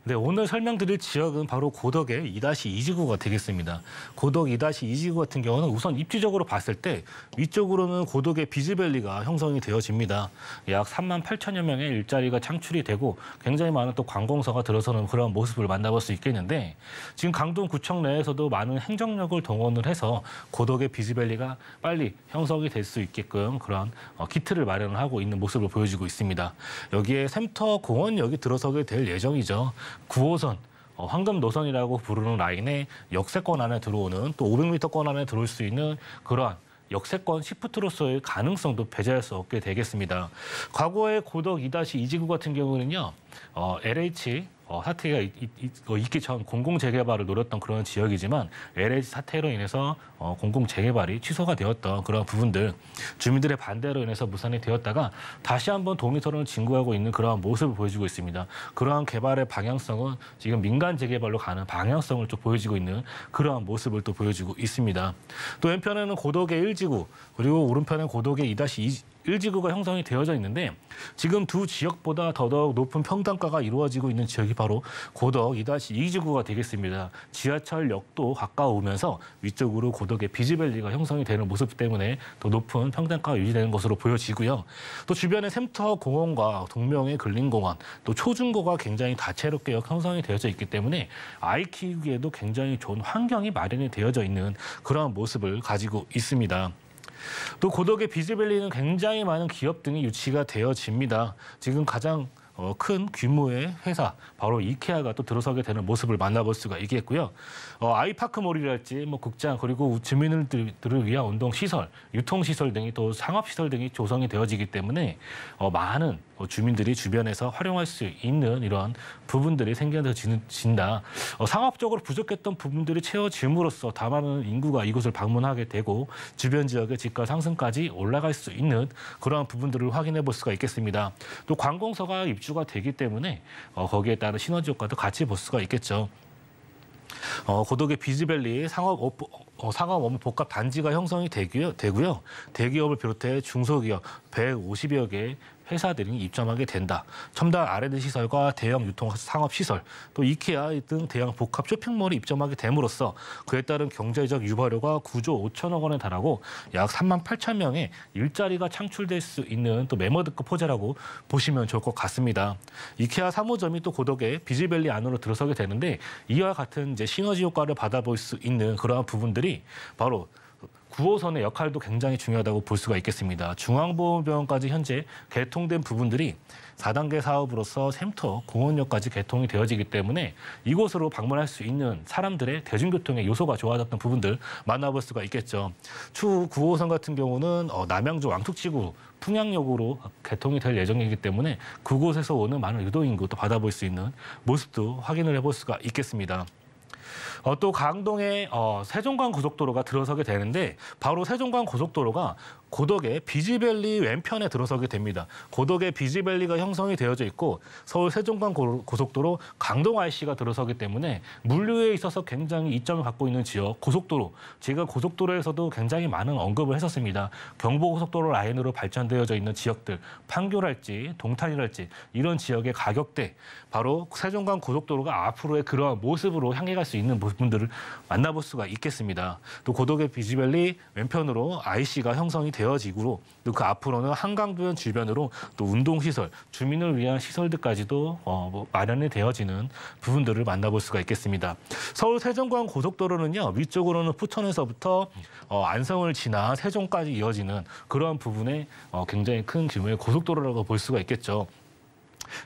네, 오늘 설명드릴 지역은 바로 고덕의 2-2지구가 되겠습니다. 고덕 2-2지구 같은 경우는 우선 입지적으로 봤을 때 위쪽으로는 고덕의 비즈밸리가 형성이 되어집니다. 약 38,000여 명의 일자리가 창출이 되고 굉장히 많은 또 관공서가 들어서는 그런 모습을 만나볼 수 있겠는데, 지금 강동구청 내에서도 많은 행정력을 동원을 해서 고덕의 비즈밸리가 빨리 형성이 될 수 있게끔 그런 키트를 마련을 하고 있는 모습을 보여주고 있습니다. 여기에 샘터 공원역이 들어서게 될 예정이죠. 9호선, 황금 노선이라고 부르는 라인에 역세권 안에 들어오는, 또 500m권 안에 들어올 수 있는 그러한 역세권 시프트로서의 가능성도 배제할 수 없게 되겠습니다. 과거의 고덕 2-2지구 같은 경우는요, LH 사태가 있기 전 공공 재개발을 노렸던 그런 지역이지만 LH 사태로 인해서 공공 재개발이 취소가 되었던 그런 부분들, 주민들의 반대로 인해서 무산이 되었다가 다시 한번 동의서를 진구하고 있는 그러한 모습을 보여주고 있습니다. 그러한 개발의 방향성은 지금 민간 재개발로 가는 방향성을 좀 보여주고 있는 그러한 모습을 또 보여주고 있습니다. 또 왼편에는 고덕의 1지구, 그리고 오른편에는 고덕의 2-1지구가 형성이 되어져 있는데, 지금 두 지역보다 더더욱 높은 평단가가 이루어지고 있는 지역이 바로 고덕 2-2지구가 되겠습니다. 지하철역도 가까우면서 위쪽으로 고덕의 비즈밸리가 형성이 되는 모습 때문에 더 높은 평단가가 유지되는 것으로 보여지고요. 또 주변에 샘터 공원과 동명의 근린공원, 또 초중고가 굉장히 다채롭게 형성이 되어져 있기 때문에 아이 키우기에도 굉장히 좋은 환경이 마련이 되어져 있는 그런 모습을 가지고 있습니다. 또 고덕의 비즈밸리는 굉장히 많은 기업 등이 유치가 되어집니다. 지금 가장 큰 규모의 회사, 바로 이케아가 또 들어서게 되는 모습을 만나볼 수가 있겠고요. 아이파크몰이랄지 극장, 그리고 주민들을 위한 운동시설, 유통시설 등이, 또 상업시설 등이 조성이 되어지기 때문에 많은 주민들이 주변에서 활용할 수 있는 이런 부분들이 생겨진다. 상업적으로 부족했던 부분들이 채워짐으로써 더 많은 인구가 이곳을 방문하게 되고 주변 지역의 집가 상승까지 올라갈 수 있는 그러한 부분들을 확인해 볼 수가 있겠습니다. 또 관공서가 입주가 되기 때문에 거기에 따른 시너지 효과도 같이 볼 수가 있겠죠. 고덕의 비즈밸리 상업업무 복합 단지가 형성이 되고요. 대기업을 비롯해 중소기업 150여 개의 회사들이 입점하게 된다. 첨단 R&D 시설과 대형 유통 상업 시설, 또 이케아 등 대형 복합 쇼핑몰이 입점하게 됨으로써 그에 따른 경제적 유발효가 9조 5천억 원에 달하고 약 38,000명의 일자리가 창출될 수 있는 또 메머드급 호재라고 보시면 좋을 것 같습니다. 이케아 3호점이 또 고덕의 비즈밸리 안으로 들어서게 되는데, 이와 같은 이제 시너지 효과를 받아볼 수 있는 그러한 부분들이 바로 9호선의 역할도 굉장히 중요하다고 볼 수가 있겠습니다. 중앙보건병원까지 현재 개통된 부분들이 4단계 사업으로서 샘터 공원역까지 개통이 되어지기 때문에 이곳으로 방문할 수 있는 사람들의 대중교통의 요소가 좋아졌던 부분들 만나볼 수가 있겠죠. 추후 9호선 같은 경우는 남양주 왕tuk지구 풍양역으로 개통이 될 예정이기 때문에 그곳에서 오는 많은 유도인구도 받아볼 수 있는 모습도 확인을 해볼 수가 있겠습니다. 또 강동에 세종간 고속도로가 들어서게 되는데, 바로 세종간 고속도로가 고덕의 비지밸리 왼편에 들어서게 됩니다. 고덕의 비지밸리가 형성이 되어져 있고 서울 세종간 고속도로 강동 IC가 들어서기 때문에 물류에 있어서 굉장히 이점을 갖고 있는 지역, 고속도로. 제가 고속도로에서도 굉장히 많은 언급을 했었습니다. 경부고속도로 라인으로 발전되어져 있는 지역들, 판교랄지 동탄이랄지 이런 지역의 가격대, 바로 세종간 고속도로가 앞으로의 그러한 모습으로 향해 갈 수 있는 부분들을 만나볼 수가 있겠습니다. 또 고덕의 비지밸리 왼편으로 IC가 형성이 되어지고 또 그 앞으로는 한강변 주변으로 또 운동시설, 주민을 위한 시설들까지도 마련이 되어지는 부분들을 만나볼 수가 있겠습니다. 서울 세종간 고속도로는요, 위쪽으로는 부천에서부터 안성을 지나 세종까지 이어지는 그러한 부분에 굉장히 큰 규모의 고속도로라고 볼 수가 있겠죠.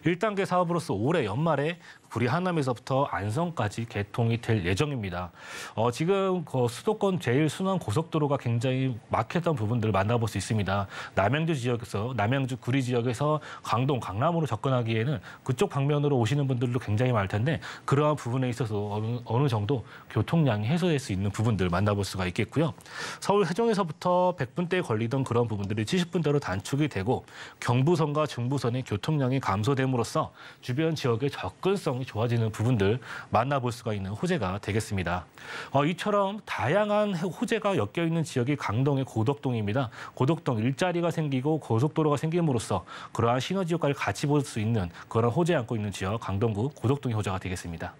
1단계 사업으로서 올해 연말에 구리 하남에서부터 안성까지 개통이 될 예정입니다. 지금 수도권 제일 순환 고속도로가 굉장히 막혔던 부분들을 만나볼 수 있습니다. 남양주 구리 지역에서 강동, 강남으로 접근하기에는 그쪽 방면으로 오시는 분들도 굉장히 많을 텐데 그러한 부분에 있어서 어느 정도 교통량이 해소될 수 있는 부분들 만나볼 수가 있겠고요. 서울 세종에서부터 100분대에 걸리던 그런 부분들이 70분대로 단축이 되고 경부선과 중부선의 교통량이 감소됨으로써 주변 지역의 접근성 좋아지는 부분들 만나볼 수가 있는 호재가 되겠습니다. 이처럼 다양한 호재가 엮여 있는 지역이 강동의 고덕동입니다. 고덕동 일자리가 생기고 고속도로가 생김으로써 그러한 시너지 효과를 같이 볼 수 있는 그런 호재 안고 있는 지역 강동구 고덕동의 호재가 되겠습니다.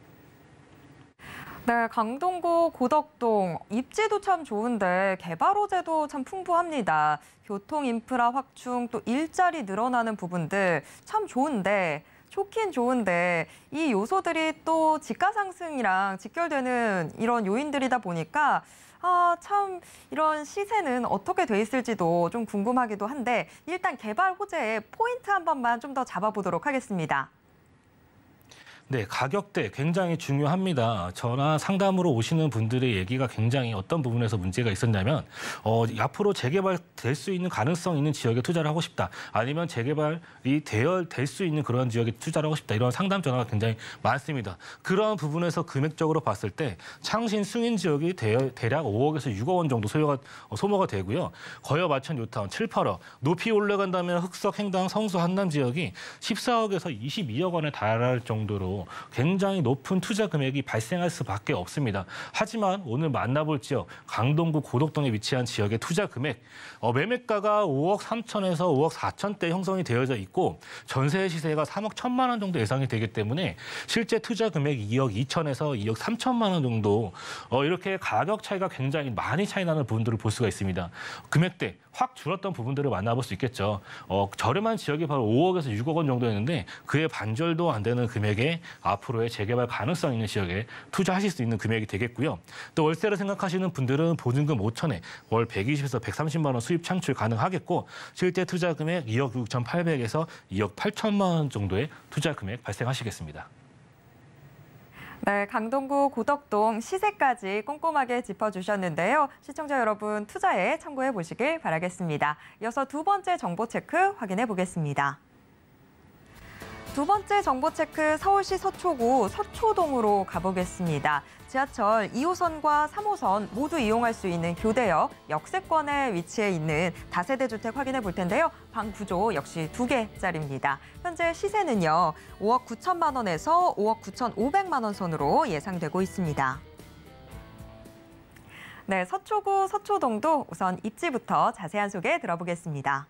네, 강동구 고덕동 입지도 참 좋은데 개발 호재도 참 풍부합니다. 교통 인프라 확충 또 일자리 늘어나는 부분들 참 좋긴 좋은데 이 요소들이 또 집가 상승이랑 직결되는 이런 요인들이다 보니까 참 이런 시세는 어떻게 돼 있을지도 좀 궁금하기도 한데 일단 개발 호재의 포인트 한 번만 좀 더 잡아보도록 하겠습니다. 네, 가격대 굉장히 중요합니다. 전화 상담으로 오시는 분들의 얘기가 굉장히 어떤 부분에서 문제가 있었냐면 앞으로 재개발될 수 있는 가능성 있는 지역에 투자를 하고 싶다. 아니면 재개발이 될 수 있는 그런 지역에 투자를 하고 싶다. 이런 상담 전화가 굉장히 많습니다. 그런 부분에서 금액적으로 봤을 때 창신 승인 지역이 대략 5억에서 6억 원 정도 소모가 되고요. 거여 마천 요타운 7, 8억. 높이 올라간다면 흑석, 행당, 성수, 한남 지역이 14억에서 22억 원에 달할 정도로 굉장히 높은 투자 금액이 발생할 수밖에 없습니다. 하지만 오늘 만나볼 지역 강동구 고덕동에 위치한 지역의 투자 금액 매매가가 5억 3천에서 5억 4천대 형성이 되어져 있고 전세 시세가 3억 1천만 원 정도 예상이 되기 때문에 실제 투자 금액 2억 2천에서 2억 3천만 원 정도 이렇게 가격 차이가 굉장히 많이 차이 나는 부분들을 볼 수가 있습니다. 금액대 확 줄었던 부분들을 만나볼 수 있겠죠. 저렴한 지역이 바로 5억에서 6억 원 정도였는데 그의 반절도 안 되는 금액에 앞으로의 재개발 가능성 있는 지역에 투자하실 수 있는 금액이 되겠고요. 또 월세를 생각하시는 분들은 보증금 5천에 월 120에서 130만 원 수입 창출 가능하겠고 실제 투자 금액 2억 6,800에서 2억 8천만 원 정도의 투자 금액 발생하시겠습니다. 네, 강동구 고덕동 시세까지 꼼꼼하게 짚어주셨는데요. 시청자 여러분 투자에 참고해 보시길 바라겠습니다. 이어서 두 번째 정보 체크 확인해 보겠습니다. 두 번째 정보 체크 서울시 서초구 서초동으로 가보겠습니다. 지하철 2호선과 3호선 모두 이용할 수 있는 교대역 역세권에 위치해 있는 다세대 주택 확인해 볼 텐데요. 방 구조 역시 2개짜리입니다. 현재 시세는요. 5억 9천만 원에서 5억 9,500만 원 선으로 예상되고 있습니다. 네, 서초구 서초동도 우선 입지부터 자세한 소개 들어보겠습니다.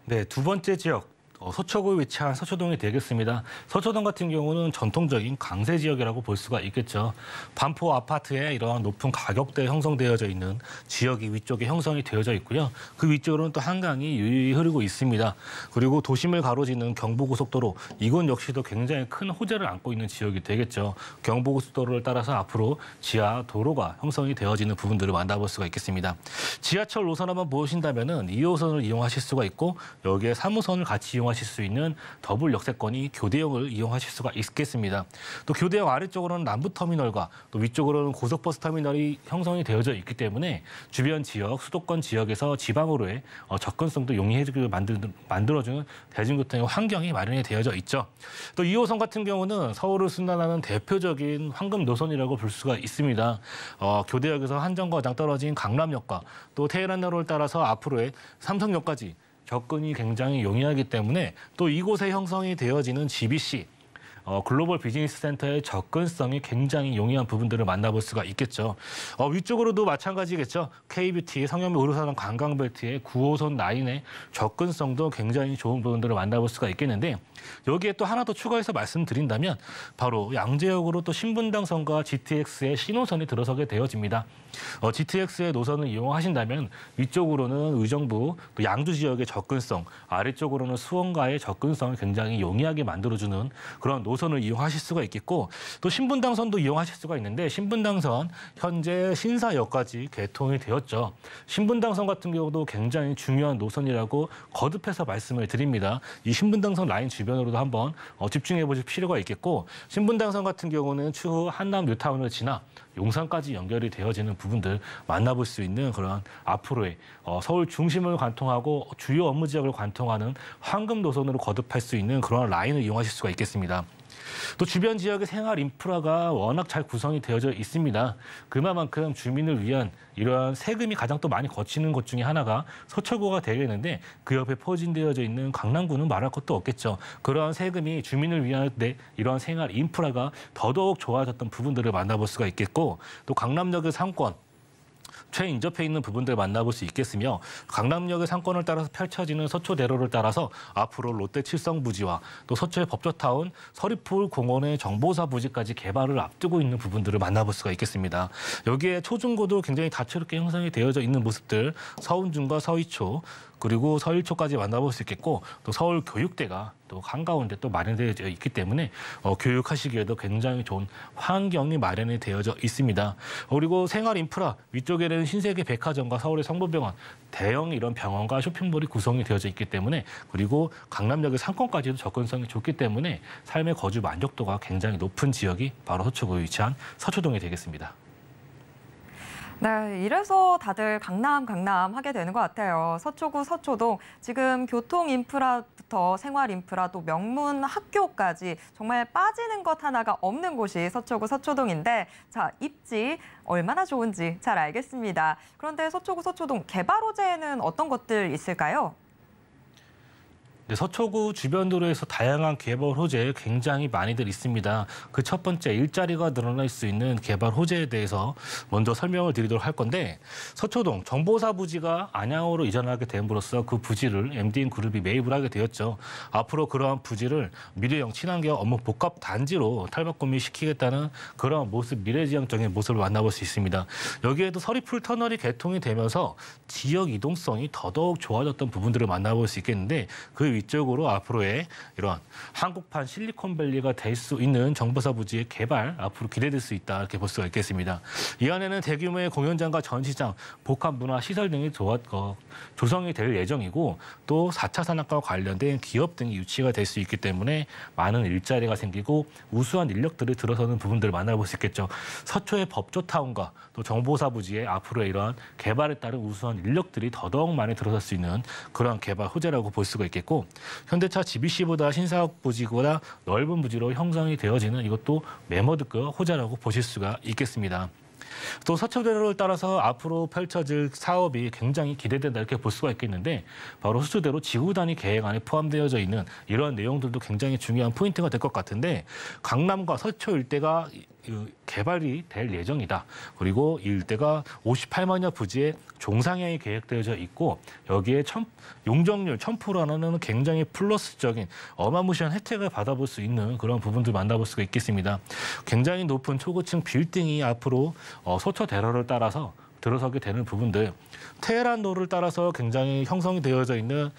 네, 두 번째 지역. 서초구에 위치한 서초동이 되겠습니다. 서초동 같은 경우는 전통적인 강세 지역이라고 볼 수가 있겠죠. 반포 아파트에 이러한 높은 가격대 형성되어져 있는 지역이 위쪽에 형성이 되어져 있고요. 그 위쪽으로는 또 한강이 유유히 흐르고 있습니다. 그리고 도심을 가로지는 경부고속도로, 이곳 역시도 굉장히 큰 호재를 안고 있는 지역이 되겠죠. 경부고속도로를 따라서 앞으로 지하 도로가 형성이 되어지는 부분들을 만나볼 수가 있겠습니다. 지하철 노선 한번 보신다면은 2호선을 이용하실 수가 있고 여기에 3호선을 같이 이용하실 수 있는 더블 역세권이 교대역을 이용하실 수가 있겠습니다. 또 교대역 아래쪽으로는 남부터미널과 또 위쪽으로는 고속버스 터미널이 형성이 되어져 있기 때문에 주변 지역, 수도권 지역에서 지방으로의 접근성도 용이해지게 만들어주는 대중교통의 환경이 마련이 되어져 있죠. 또 2호선 같은 경우는 서울을 순환하는 대표적인 황금 노선이라고 볼 수가 있습니다. 교대역에서 한 정거장 떨어진 강남역과 또 테헤란로를 따라서 앞으로의 삼성역까지 접근이 굉장히 용이하기 때문에 또 이곳에 형성이 되어지는 GBC 글로벌 비즈니스 센터의 접근성이 굉장히 용이한 부분들을 만나볼 수가 있겠죠. 위쪽으로도 마찬가지겠죠. K뷰티, 성현묘 의료산업 관광벨트의 9호선 라인의 접근성도 굉장히 좋은 부분들을 만나볼 수가 있겠는데 여기에 또 하나 더 추가해서 말씀드린다면 바로 양재역으로 또 신분당선과 GTX의 신호선이 들어서게 되어집니다. GTX의 노선을 이용하신다면 위쪽으로는 의정부, 또 양주 지역의 접근성, 아래쪽으로는 수원과의 접근성을 굉장히 용이하게 만들어주는 그런 노선을 이용하실 수가 있겠고 또 신분당선도 이용하실 수가 있는데 신분당선 현재 신사역까지 개통이 되었죠. 신분당선 같은 경우도 굉장히 중요한 노선이라고 거듭해서 말씀을 드립니다. 이 신분당선 라인 주변으로도 한번 집중해 보실 필요가 있겠고 신분당선 같은 경우는 추후 한남 뉴타운을 지나 용산까지 연결이 되어지는 부분들 만나볼 수 있는 그런 앞으로의 서울 중심을 관통하고 주요 업무 지역을 관통하는 황금 노선으로 거듭할 수 있는 그런 라인을 이용하실 수가 있겠습니다. 또 주변 지역의 생활 인프라가 워낙 잘 구성이 되어져 있습니다. 그만큼 주민을 위한 이러한 세금이 가장 또 많이 거치는 곳 중에 하나가 서초구가 되겠는데 그 옆에 포진되어져 있는 강남구는 말할 것도 없겠죠. 그러한 세금이 주민을 위한 이러한 생활 인프라가 더더욱 좋아졌던 부분들을 만나볼 수가 있겠고 또 강남역의 상권 최인접해 있는 부분들 만나볼 수 있겠으며 강남역의 상권을 따라서 펼쳐지는 서초대로를 따라서 앞으로 롯데 칠성부지와 또 서초의 법조타운 서리풀 공원의 정보사 부지까지 개발을 앞두고 있는 부분들을 만나볼 수가 있겠습니다. 여기에 초중고도 굉장히 다채롭게 형성이 되어져 있는 모습들 서운중과 서희초 그리고 서일초까지 만나볼 수 있겠고 또 서울교육대가 또 한가운데 또 마련되어 있기 때문에 교육하시기에도 굉장히 좋은 환경이 마련이 되어져 있습니다. 그리고 생활 인프라 위쪽에는 신세계 백화점과 서울의 성모병원 대형 이런 병원과 쇼핑몰이 구성이 되어져 있기 때문에 그리고 강남역의 상권까지도 접근성이 좋기 때문에 삶의 거주 만족도가 굉장히 높은 지역이 바로 서초구에 위치한 서초동이 되겠습니다. 네, 이래서 다들 강남 하게 되는 것 같아요. 서초구, 서초동 지금 교통 인프라부터 생활 인프라 또 명문 학교까지 정말 빠지는 것 하나가 없는 곳이 서초구, 서초동인데 자, 입지 얼마나 좋은지 잘 알겠습니다. 그런데 서초구, 서초동 개발 호재에는 어떤 것들 있을까요? 네, 서초구 주변 도로에서 다양한 개발 호재 굉장히 많이들 있습니다. 그 첫 번째 일자리가 늘어날 수 있는 개발 호재에 대해서 먼저 설명을 드리도록 할 건데 서초동 정보사 부지가 안양으로 이전하게 됨으로써 그 부지를 MDN 그룹이 매입을 하게 되었죠. 앞으로 그러한 부지를 미래형 친환경 업무 복합 단지로 탈바꿈시키겠다는 그런 모습, 미래지향적인 모습을 만나볼 수 있습니다. 여기에도 서리풀 터널이 개통이 되면서 지역 이동성이 더더욱 좋아졌던 부분들을 만나볼 수 있겠는데 그 위쪽으로 앞으로의 이런 한국판 실리콘밸리가 될 수 있는 정보사 부지의 개발 앞으로 기대될 수 있다 이렇게 볼 수가 있겠습니다. 이 안에는 대규모의 공연장과 전시장, 복합문화시설 등이 조성이 될 예정이고 또 4차 산업과 관련된 기업 등이 유치가 될 수 있기 때문에 많은 일자리가 생기고 우수한 인력들이 들어서는 부분들을 만나볼 수 있겠죠. 서초의 법조타운과 또 정보사 부지의 앞으로의 이러한 개발에 따른 우수한 인력들이 더더욱 많이 들어설 수 있는 그런 개발 호재라고 볼 수가 있겠고 현대차 GBC보다 신사옥 부지보다 넓은 부지로 형성이 되어지는 이것도 메머드급 호재라고 보실 수가 있겠습니다. 또 서초대로를 따라서 앞으로 펼쳐질 사업이 굉장히 기대된다 이렇게 볼 수가 있겠는데 바로 서초대로 지구 단위 계획 안에 포함되어져 있는 이런 내용들도 굉장히 중요한 포인트가 될 것 같은데 강남과 서초 일대가 개발이 될 예정이다. 그리고 이 일대가 58만여 부지의 종상향이 계획되어져 있고 여기에 용적률 1000%라는 굉장히 플러스적인 어마무시한 혜택을 받아볼 수 있는 그런 부분들 만나볼 수가 있겠습니다. 굉장히 높은 초고층 빌딩이 앞으로 서초대로를 따라서 들어서게 되는 부분들 테헤란로를 따라서 굉장히 형성이 되어져 있는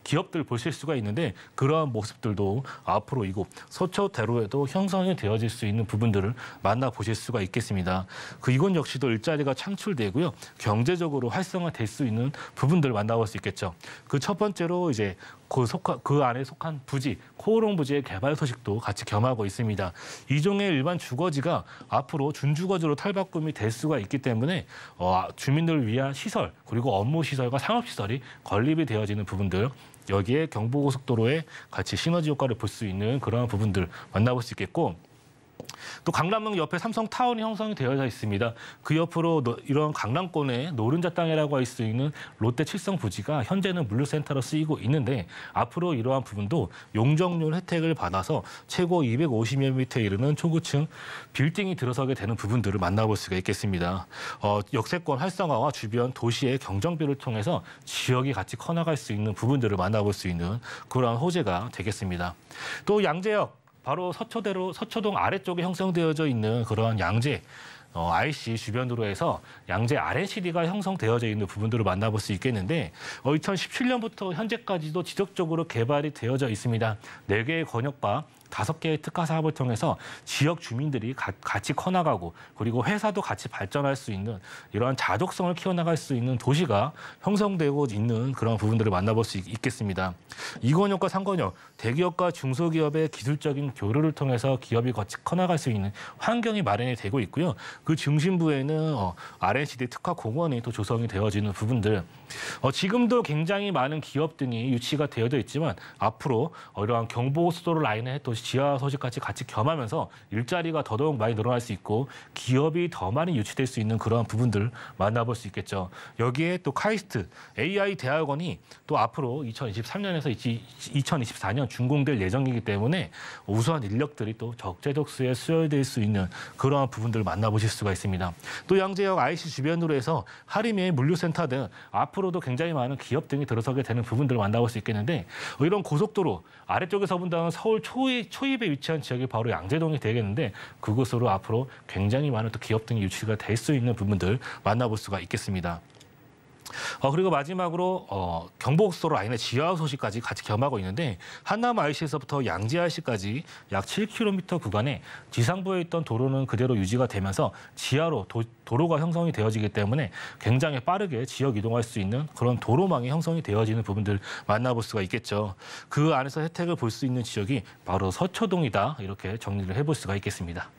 기업들 보실 수가 있는데 그러한 모습들도 앞으로 이곳 서초대로에도 형성이 되어질 수 있는 부분들을 만나보실 수가 있겠습니다. 이곳 역시도 일자리가 창출되고요. 경제적으로 활성화될 수 있는 부분들을 만나볼 수 있겠죠. 첫 번째로 이제 그 안에 속한 부지, 코오롱 부지의 개발 소식도 같이 겸하고 있습니다. 이종의 일반 주거지가 앞으로 준주거지로 탈바꿈이 될 수가 있기 때문에 주민들을 위한 시설, 그리고 업무 시설과 상업 시설이 건립이 되어지는 부분들, 여기에 경부고속도로에 같이 시너지 효과를 볼 수 있는 그런 부분들 만나볼 수 있겠고, 또 강남역 옆에 삼성타운이 형성이 되어져 있습니다. 그 옆으로 이런 강남권의 노른자 땅이라고 할 수 있는 롯데 칠성 부지가 현재는 물류센터로 쓰이고 있는데 앞으로 이러한 부분도 용적률 혜택을 받아서 최고 250여 미터에 이르는 초고층 빌딩이 들어서게 되는 부분들을 만나볼 수가 있겠습니다. 역세권 활성화와 주변 도시의 경정비를 통해서 지역이 같이 커나갈 수 있는 부분들을 만나볼 수 있는 그러한 호재가 되겠습니다. 또 양재역, 바로 서초동 아래쪽에 형성되어져 있는 그러한 양재 IC 주변으로 해서 양재 R&CD가 형성되어져 있는 부분들을 만나볼 수 있겠는데 2017년부터 현재까지도 지속적으로 개발이 되어져 있습니다. 4개의 권역과 5개의 특화 사업을 통해서 지역 주민들이 같이 커나가고 그리고 회사도 같이 발전할 수 있는 이러한 자족성을 키워나갈 수 있는 도시가 형성되고 있는 그런 부분들을 만나볼 수 있겠습니다. 2권역과 3권역, 대기업과 중소기업의 기술적인 교류를 통해서 기업이 같이 커나갈 수 있는 환경이 마련이 되고 있고요. 그 중심부에는 R&CD 특화 공원이 또 조성이 되어지는 부분들, 지금도 굉장히 많은 기업 등이 유치가 되어져 있지만 앞으로 이러한 경부고속도로 라인의 또 지하 소식까지 같이 겸하면서 일자리가 더더욱 많이 늘어날 수 있고 기업이 더 많이 유치될 수 있는 그런 부분들 만나볼 수 있겠죠. 여기에 또 카이스트 AI 대학원이 또 앞으로 2023년에서 2024년 준공될 예정이기 때문에 우수한 인력들이 또 적재적소에 수혈될 수 있는 그러한 부분들을 만나보실 수가 있습니다. 또 양재역 IC 주변으로 해서 하림의 물류센터 등 앞으로도 굉장히 많은 기업 등이 들어서게 되는 부분들을 만나볼 수 있겠는데 이런 고속도로 아래쪽에서 본다면 서울 초입에 위치한 지역이 바로 양재동이 되겠는데 그곳으로 앞으로 굉장히 많은 또 기업 등이 유치가 될 수 있는 부분들 만나볼 수가 있겠습니다. 그리고 마지막으로 경부고속도로 라인의 지하 소식까지 같이 겸하고 있는데 한남 IC에서부터 양재 IC까지 약 7km 구간에 지상부에 있던 도로는 그대로 유지가 되면서 지하로 도로가 형성이 되어지기 때문에 굉장히 빠르게 지역 이동할 수 있는 그런 도로망이 형성이 되어지는 부분들 만나볼 수가 있겠죠. 그 안에서 혜택을 볼 수 있는 지역이 바로 서초동이다, 이렇게 정리를 해볼 수가 있겠습니다.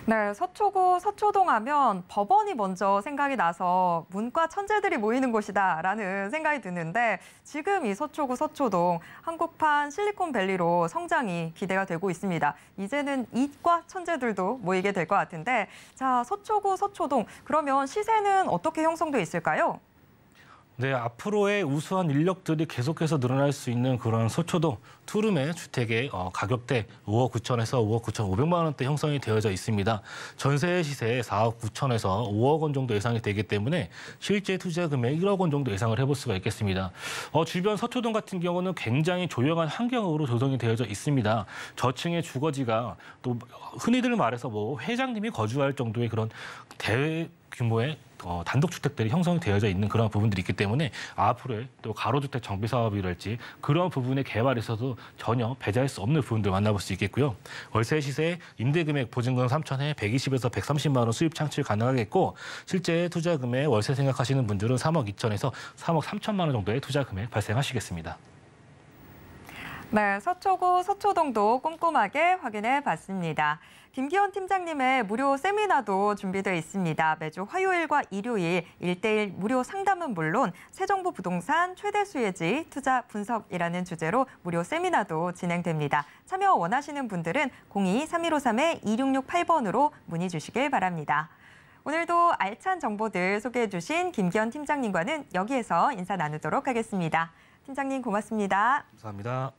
네, 서초구, 서초동 하면 법원이 먼저 생각이 나서 문과 천재들이 모이는 곳이다라는 생각이 드는데 지금 이 서초구, 서초동 한국판 실리콘밸리로 성장이 기대가 되고 있습니다. 이제는 이과 천재들도 모이게 될 것 같은데 자, 서초구, 서초동 그러면 시세는 어떻게 형성돼 있을까요? 네, 앞으로의 우수한 인력들이 계속해서 늘어날 수 있는 그런 서초동 투룸의 주택의 가격대 5억 9천에서 5억 9천5백만 원대 형성이 되어져 있습니다. 전세 시세 4억 9천에서 5억 원 정도 예상이 되기 때문에 실제 투자 금액 1억 원 정도 예상을 해볼 수가 있겠습니다. 주변 서초동 같은 경우는 굉장히 조용한 환경으로 조성이 되어져 있습니다. 저층의 주거지가 또 흔히들 말해서 회장님이 거주할 정도의 그런 대규모의 단독주택들이 형성이 되어져 있는 그런 부분들이 있기 때문에 앞으로의 또 가로주택 정비 사업이랄지 그런 부분의 개발에서도 전혀 배제할 수 없는 부분들 만나볼 수 있겠고요. 월세 시세, 임대금액 보증금 3천에 120에서 130만 원 수입 창출 가능하겠고 실제 투자 금액 월세 생각하시는 분들은 3억 2천에서 3억 3천만 원 정도의 투자 금액 발생하시겠습니다. 네, 서초구, 서초동도 꼼꼼하게 확인해 봤습니다. 김기현 팀장님의 무료 세미나도 준비되어 있습니다. 매주 화요일과 일요일 1:1 무료 상담은 물론 새정부 부동산 최대 수혜지 투자 분석이라는 주제로 무료 세미나도 진행됩니다. 참여 원하시는 분들은 02-3153-2668번으로 문의 주시길 바랍니다. 오늘도 알찬 정보들 소개해 주신 김기현 팀장님과는 여기에서 인사 나누도록 하겠습니다. 팀장님 고맙습니다. 감사합니다.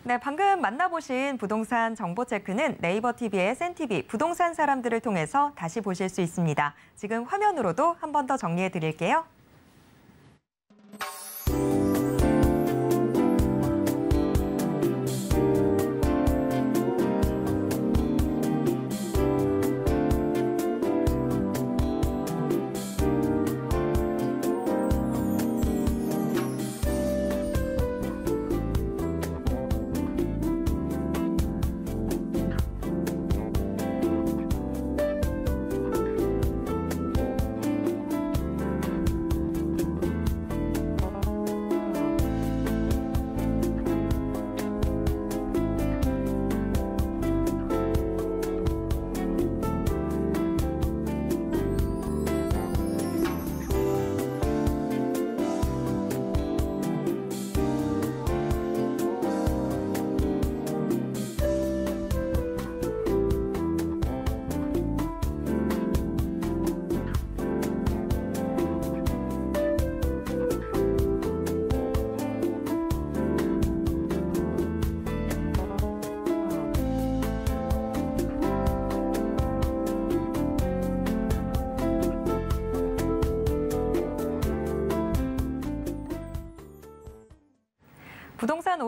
네, 방금 만나보신 부동산 정보체크는 네이버 TV의 센TV 부동산 사람들을 통해서 다시 보실 수 있습니다. 지금 화면으로도 한 번 더 정리해 드릴게요.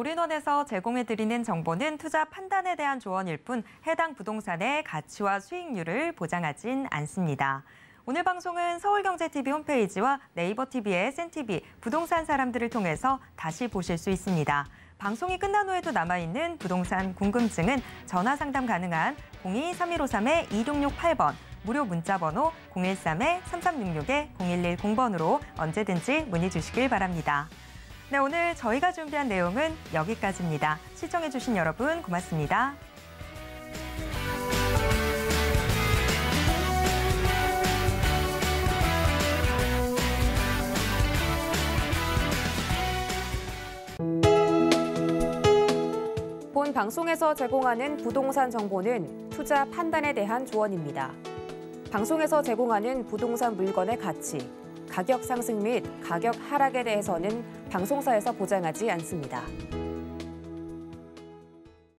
올인원에서 제공해드리는 정보는 투자 판단에 대한 조언일 뿐 해당 부동산의 가치와 수익률을 보장하진 않습니다. 오늘 방송은 서울경제TV 홈페이지와 네이버TV의 SNTV 부동산 사람들을 통해서 다시 보실 수 있습니다. 방송이 끝난 후에도 남아있는 부동산 궁금증은 전화 상담 가능한 02-3153-2668번, 무료 문자번호 013-3366-0110번으로 언제든지 문의 주시길 바랍니다. 네, 오늘 저희가 준비한 내용은 여기까지입니다. 시청해주신 여러분 고맙습니다. 본 방송에서 제공하는 부동산 정보는 투자 판단에 대한 조언입니다. 방송에서 제공하는 부동산 물건의 가치, 가격 상승 및 가격 하락에 대해서는 방송사에서 보장하지 않습니다.